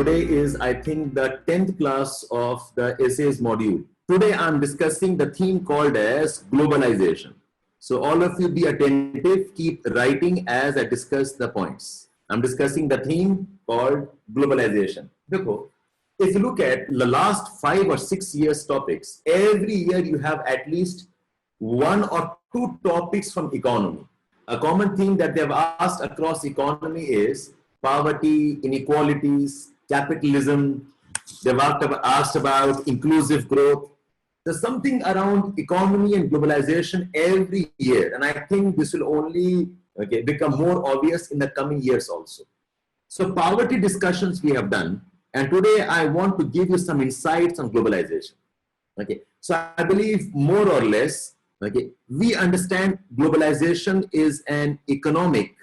today is, I think, the 10th class of the essays module. Today, I'm discussing the theme called as globalization. So all of you be attentive, keep writing as I discuss the points. I'm discussing the theme called globalization. If you look at the last 5 or 6 years topics, every year you have at least 1 or 2 topics from economy. A common theme that they have asked across economy is poverty, inequalities, capitalism. They've asked about inclusive growth. There's something around economy and globalization every year. And I think this will only become more obvious in the coming years also. So poverty discussions we have done. And today I want to give you some insights on globalization. So I believe more or less, we understand globalization is an economic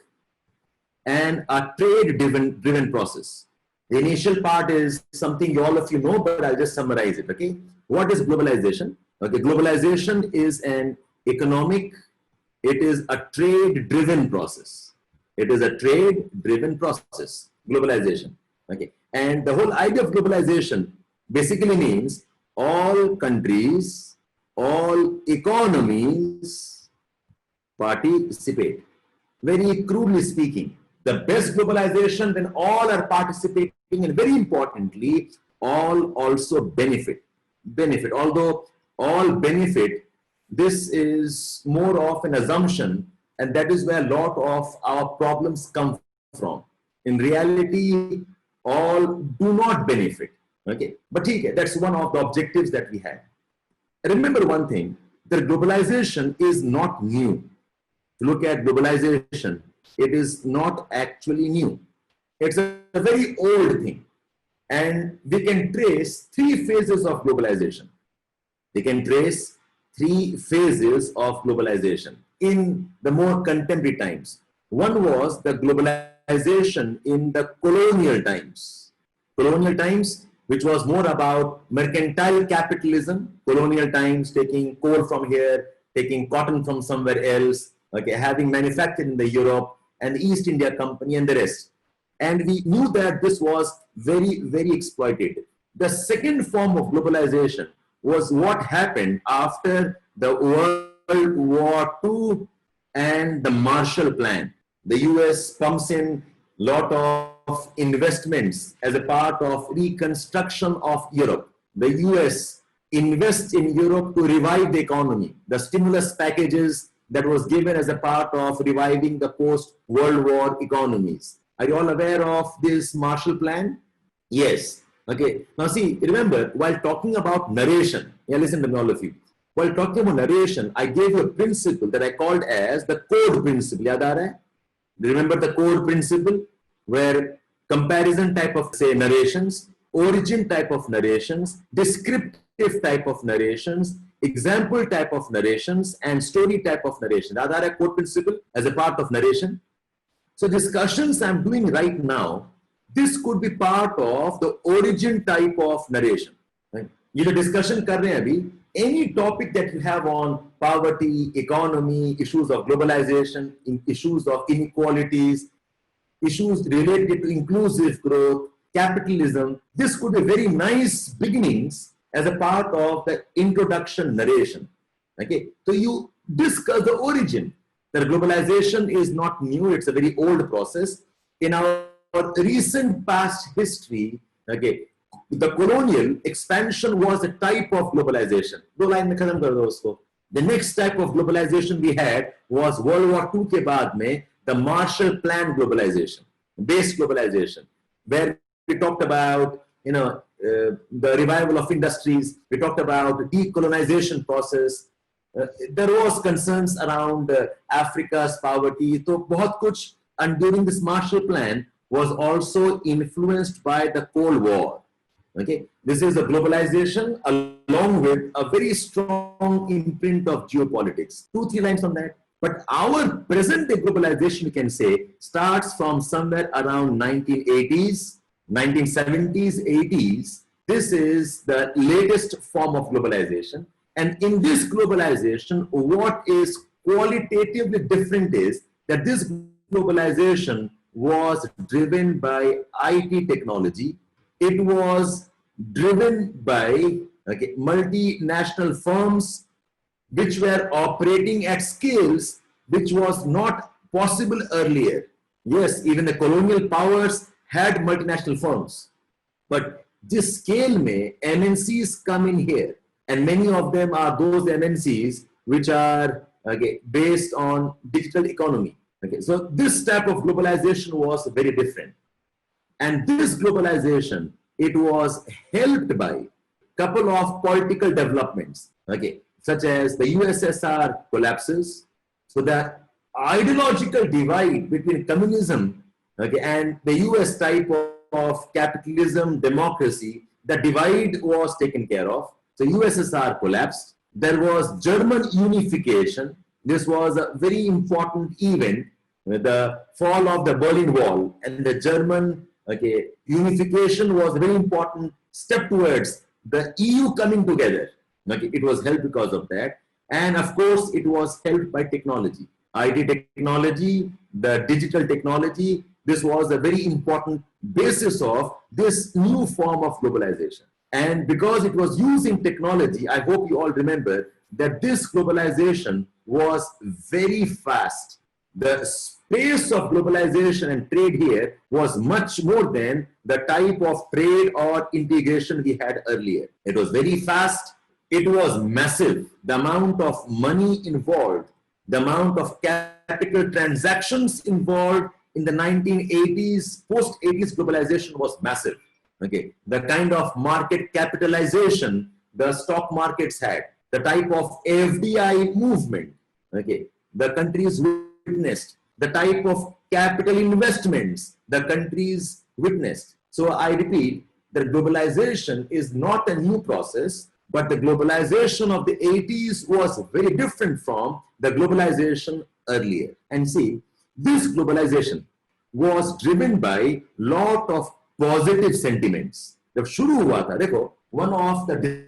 and a trade-driven process. The initial part is something all of you know, but I'll just summarize it. What is globalization? Globalization is an economic, it is a trade-driven process. It is a trade-driven process, globalization. And the whole idea of globalization basically means all countries, all economies participate. Very crudely speaking, the best globalization when all are participating, and very importantly, all also benefit. Although all benefit, this is more of an assumption, and that is where a lot of our problems come from. In reality, all do not benefit. But that's one of the objectives that we have. Remember one thing, that globalization is not new. To look at globalization, it is not actually new. It's a very old thing. And we can trace 3 phases of globalization. We can trace 3 phases of globalization in the more contemporary times. One was the globalization in the colonial times. Colonial times, which was more about mercantile capitalism. Colonial times, taking coal from here, taking cotton from somewhere else, having manufactured in the Europe and the East India Company and the rest. And we knew that this was very, very exploitative. The second form of globalization was what happened after the World War II and the Marshall Plan. The US pumps in a lot of investments as a part of reconstruction of Europe. The US invests in Europe to revive the economy. The stimulus packages that was given as a part of reviving the post-World War economies. Are you all aware of this Marshall Plan? Yes. Now see, remember, while talking about narration, listen to me all of you. While talking about narration, I gave you a principle that I called as the code principle. Yaad aa raha hai? Remember the code principle, where comparison type of, say, narrations, origin type of narrations, descriptive type of narrations, example type of narrations, and story type of narration. Yaad aa raha hai code principle as a part of narration? So discussions I'm doing right now, this could be part of the origin type of narration. You know, discussion kar rahe hain abhi, any topic that you have on poverty, economy, issues of globalization, issues of inequalities, issues related to inclusive growth, capitalism, this could be very nice beginnings as a part of the introduction narration. So you discuss the origin. That globalization is not new, it's a very old process. In our recent past history, the colonial expansion was a type of globalization. The next type of globalization we had was World War II ke baad mein, the Marshall Plan globalization, based globalization, where we talked about, the revival of industries, we talked about the decolonization process. There was concerns around Africa's poverty. So, bahut kuch, and during this Marshall Plan was also influenced by the Cold War. This is a globalization along with a very strong imprint of geopolitics. 2-3 lines on that. But our present day globalization, we can say, starts from somewhere around 1980s, 1970s, 80s. This is the latest form of globalization. And in this globalization, what is qualitatively different is that this globalization was driven by IT technology, it was driven by multinational firms which were operating at scales which was not possible earlier. Yes, even the colonial powers had multinational firms, but this scale may MNCs come in here, and many of them are those MNCs which are based on digital economy. Okay, so this type of globalization was very different. And this globalization, it was helped by couple of political developments, such as the USSR collapses. So the ideological divide between communism and the US type of capitalism, democracy, the divide was taken care of. So USSR collapsed. There was German unification. This was a very important event, the fall of the Berlin Wall, and the German unification was a very important step towards the EU coming together. It was helped because of that. And of course, it was helped by technology. IT technology, the digital technology, this was a very important basis of this new form of globalization. And because it was using technology, I hope you all remember that this globalization was very fast. The pace of globalization and trade here was much more than the type of trade or integration we had earlier. It was very fast. It was massive. The amount of money involved, the amount of capital transactions involved in the 1980s, post-80s globalization was massive. The kind of market capitalization the stock markets had, the type of FDI movement, the countries witnessed, the type of capital investments the countries witnessed. So I repeat, the globalization is not a new process, but the globalization of the 80s was very different from the globalization earlier. And see, this globalization was driven by lot of positive sentiments. जब शुरू हुआ था, देखो, one of the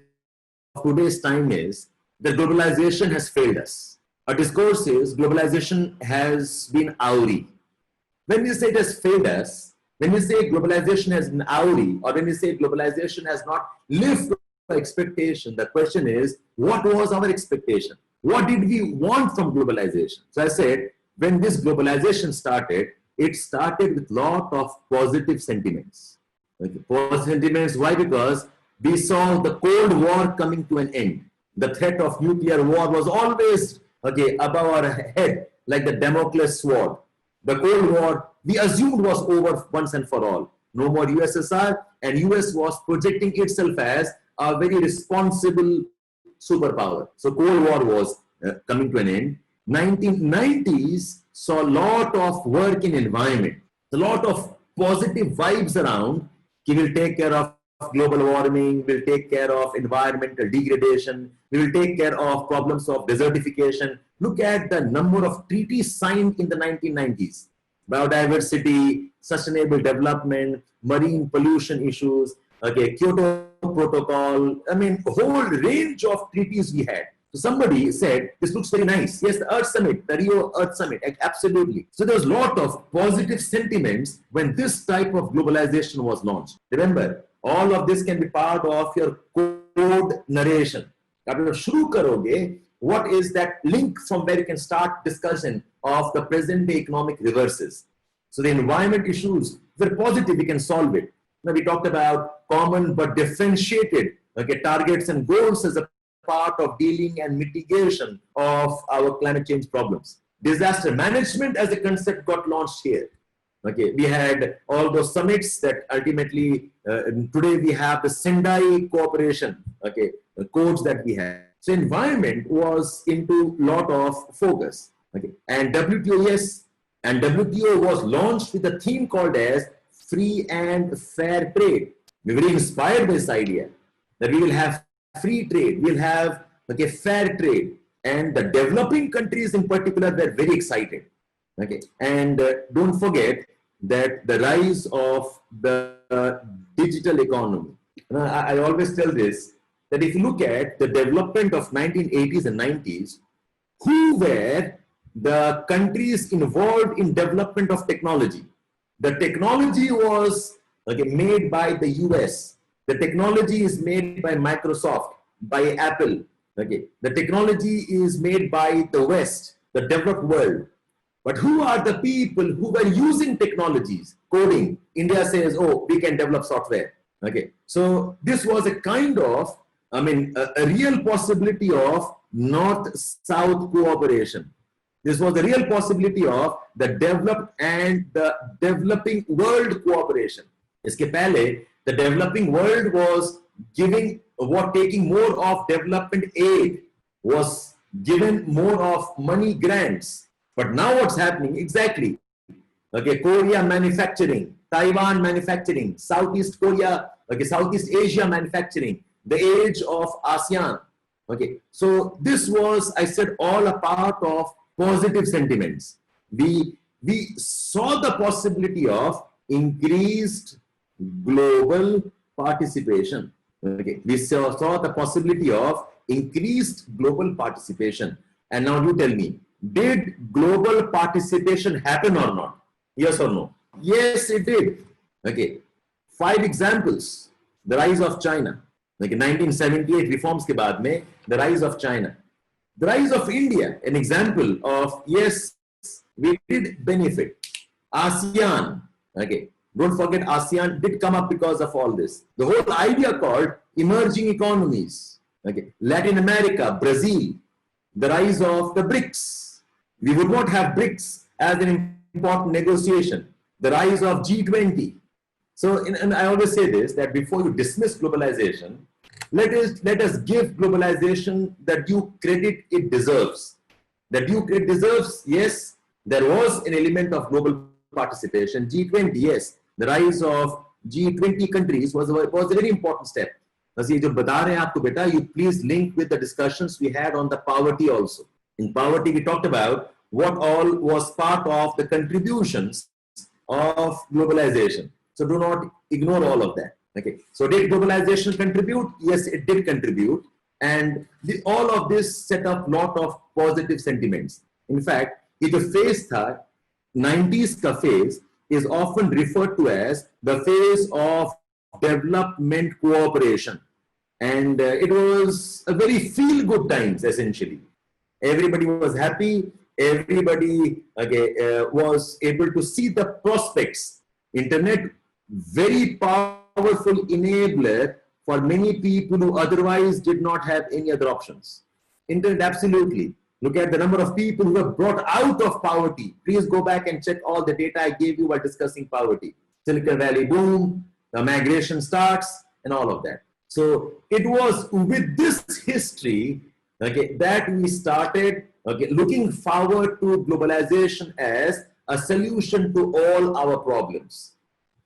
today's time is that globalization has failed us. A discourse is globalization has been Auri. When we say it has failed us, when we say globalization has been Auri, or when we say globalization has not lived to our expectation, the question is, what was our expectation? What did we want from globalization? So I said, when this globalization started, it started with lot of positive sentiments. Positive sentiments, why? Because we saw the Cold War coming to an end. The threat of nuclear war was always above our head, like the Damocles sword. The Cold War, we assumed, was over once and for all. No more USSR, and US was projecting itself as a very responsible superpower. So Cold War was coming to an end. 1990s saw a lot of work in environment, a lot of positive vibes around. We will take care of global warming, will take care of environmental degradation, we will take care of problems of desertification. Look at the number of treaties signed in the 1990s. Biodiversity, sustainable development, marine pollution issues, Kyoto Protocol, I mean, a whole range of treaties we had. So somebody said, this looks very nice. Yes, the Earth Summit, the Rio Earth Summit, absolutely. So there was a lot of positive sentiments when this type of globalization was launched. Remember, all of this can be part of your code narration. What is that link from where you can start discussion of the present day economic reverses? So the environment issues, they're positive, we can solve it. Now we talked about common but differentiated targets and goals as a part of dealing and mitigation of our climate change problems. Disaster management as a concept got launched here. We had all those summits that ultimately, today we have the Sendai cooperation, the codes that we have. So environment was into lot of focus. And WTO, yes, and WTO was launched with a theme called as free and fair trade. We were inspired by this idea that we will have free trade, we'll have fair trade, and the developing countries in particular were very excited. And don't forget that the rise of the digital economy. I always tell this, that if you look at the development of 1980s and 90s, who were the countries involved in development of technology? The technology was okay, made by the US. The technology is made by Microsoft, by Apple. Okay, the technology is made by the West, the developed world. But who are the people who were using technologies, coding? India says, oh, we can develop software. Okay, so this was a kind of, a real possibility of North-South cooperation. This was the real possibility of the developed and the developing world cooperation. Iske pehle, the developing world was taking more of development aid, was given more of money grants. But now what's happening exactly? Okay, Korea manufacturing, Taiwan manufacturing, Southeast Korea, okay, Southeast Asia manufacturing, the age of ASEAN. Okay, so this was, I said, all a part of positive sentiments. We saw the possibility of increased global participation. Okay, we saw the possibility of increased global participation. And now you tell me, did global participation happen or not? Yes or no? Yes, it did. Okay, 5 examples. The rise of China. Like 1978 reforms ke baad mein, the rise of China. The rise of India, an example of, yes, we did benefit. ASEAN, okay, don't forget ASEAN did come up because of all this. The whole idea called emerging economies, okay, Latin America, Brazil, the rise of the BRICS. We would not have BRICS as an important negotiation. The rise of G20. So, and I always say this, that before you dismiss globalization, let us give globalization the due credit it deserves. The due credit deserves, yes, there was an element of global participation. G20, yes, the rise of G20 countries was a very important step. You please link with the discussions we had on the poverty also. In poverty, we talked about what all was part of the contributions of globalization. So do not ignore all of that. Okay. So did globalization contribute? Yes, it did contribute. And all of this set up a lot of positive sentiments. In fact, the phase tha, 90s ka phase is often referred to as the phase of development cooperation. And it was a very feel-good times, essentially. Everybody was happy. Everybody was able to see the prospects. Internet, very powerful enabler for many people who otherwise did not have any other options. Internet, absolutely. Look at the number of people who were brought out of poverty. Please go back and check all the data I gave you while discussing poverty. Silicon Valley boom, the migration starts, and all of that. So it was with this history, okay, that we started looking forward to globalization as a solution to all our problems.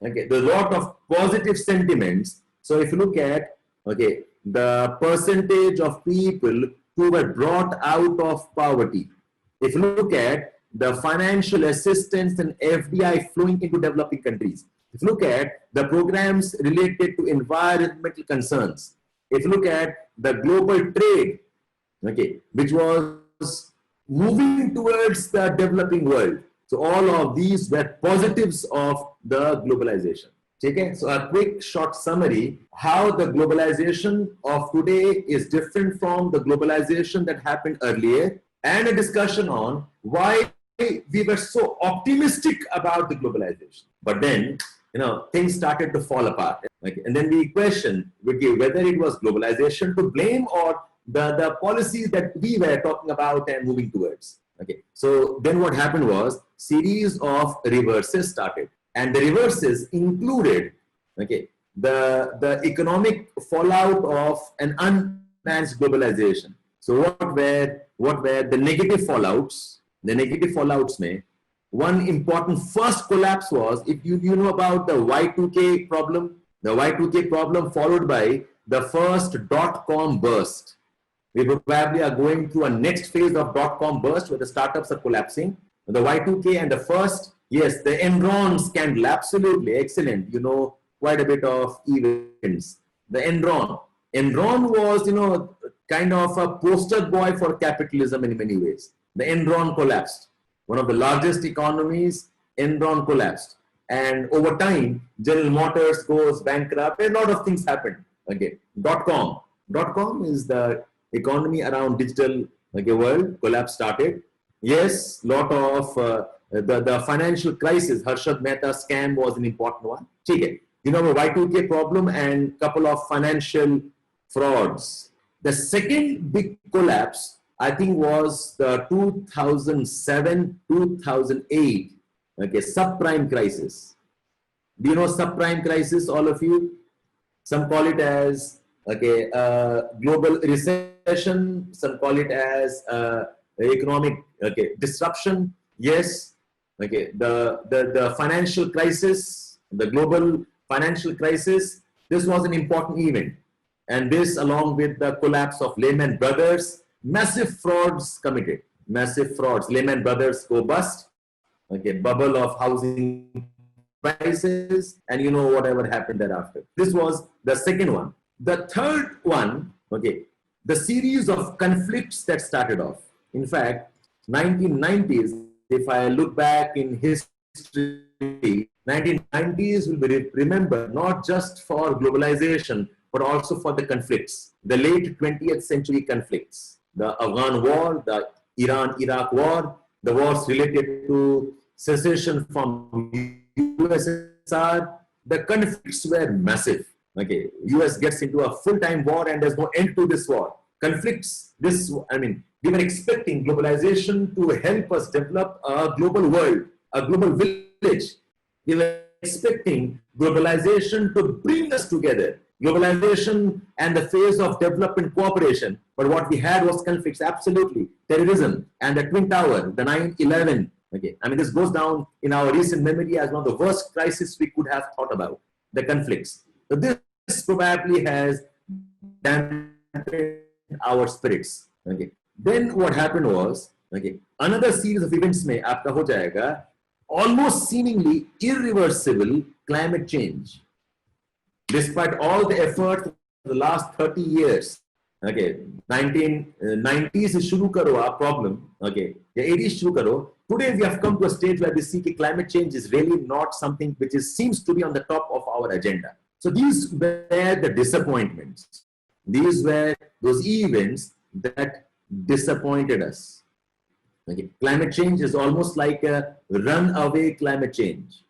Okay, there's a lot of positive sentiments. So if you look at the percentage of people who were brought out of poverty, if you look at the financial assistance and FDI flowing into developing countries, if you look at the programs related to environmental concerns, if you look at the global trade, okay, which was moving towards the developing world. So all of these were positives of the globalization. Okay? So a quick short summary, how the globalization of today is different from the globalization that happened earlier, and a discussion on why we were so optimistic about the globalization. But then, things started to fall apart. Okay? And then the question would be whether it was globalization to blame or the policies that we were talking about and moving towards. Okay, so then what happened was series of reverses started, and the reverses included the economic fallout of an unmanaged globalization. So what were the negative fallouts? The negative fallouts may, one important first collapse was, if you know about the Y2K problem, the Y2K problem followed by the first dot-com burst. We probably are going through a next phase of dot-com burst where the startups are collapsing. The Y2K and the first, yes, the Enron scandal, absolutely excellent. Quite a bit of events. The Enron was, kind of a poster boy for capitalism in many ways. The Enron collapsed. One of the largest economies, Enron collapsed. and over time, General Motors goes bankrupt. A lot of things happen. Okay, .com. .com is the economy around digital world collapse started. Yes, lot of the financial crisis, Harshad Mehta scam was an important one. Okay. You know, the Y2K problem and couple of financial frauds. The second big collapse, I think, was the 2007-2008 subprime crisis. Do you know subprime crisis, all of you? Some call it as global recession. Some call it as economic disruption. Yes, the financial crisis, the global financial crisis. This was an important event, and this, along with the collapse of Lehman Brothers, massive frauds committed. Massive frauds. Lehman Brothers go bust. Bubble of housing prices, and you know whatever happened thereafter. This was the second one. The third one, the series of conflicts that started off. In fact, 1990s, if I look back in history, 1990s will be remembered not just for globalization, but also for the conflicts, the late 20th century conflicts, the Afghan war, the Iran-Iraq war, the wars related to secession from USSR. The conflicts were massive. US gets into a full-time war and there's no end to this war. Conflicts, we were expecting globalization to help us develop a global world, a global village. We were expecting globalization to bring us together. Globalization and the phase of development cooperation. But what we had was conflicts, absolutely. Terrorism and the Twin Tower, the 9/11. This goes down in our recent memory as one of the worst crises we could have thought about, the conflicts. So this probably has dampened our spirits. Then what happened was, another series of events में आपका हो जाएगा, almost seemingly irreversible climate change. Despite all the effort of the last 30 years, 1990s से शुरू करो आप problem, या 80s शुरू करो. Today we have come to a stage where we see that climate change is really not something which seems to be on the top of our agenda. So these were the disappointments. These were those events that disappointed us. Climate change is almost like a runaway climate change.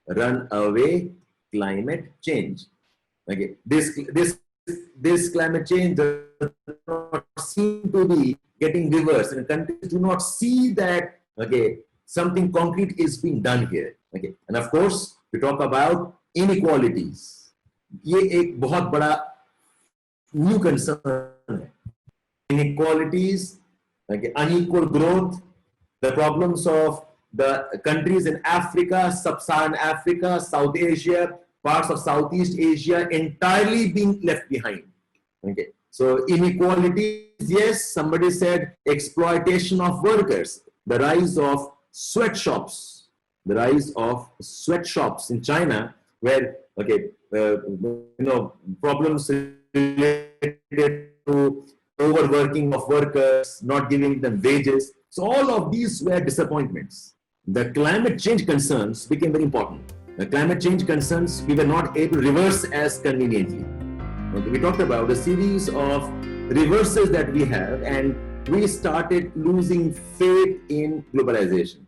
Runaway climate change. This climate change does not seem to be getting reversed, and countries do not see that something concrete is being done here. And of course, we talk about inequalities. ये एक बहुत बड़ा new concern है. Inequalities, unequal growth, the problems of the countries in Africa, Sub-Saharan Africa, South Asia, parts of Southeast Asia entirely being left behind. So inequalities, yes, somebody said exploitation of workers, the rise of sweatshops, in China, where problems related to overworking of workers, not giving them wages. So all of these were disappointments. The climate change concerns became very important. The climate change concerns we were not able to reverse as conveniently. We talked about a series of reverses that we have, and we started losing faith in globalization.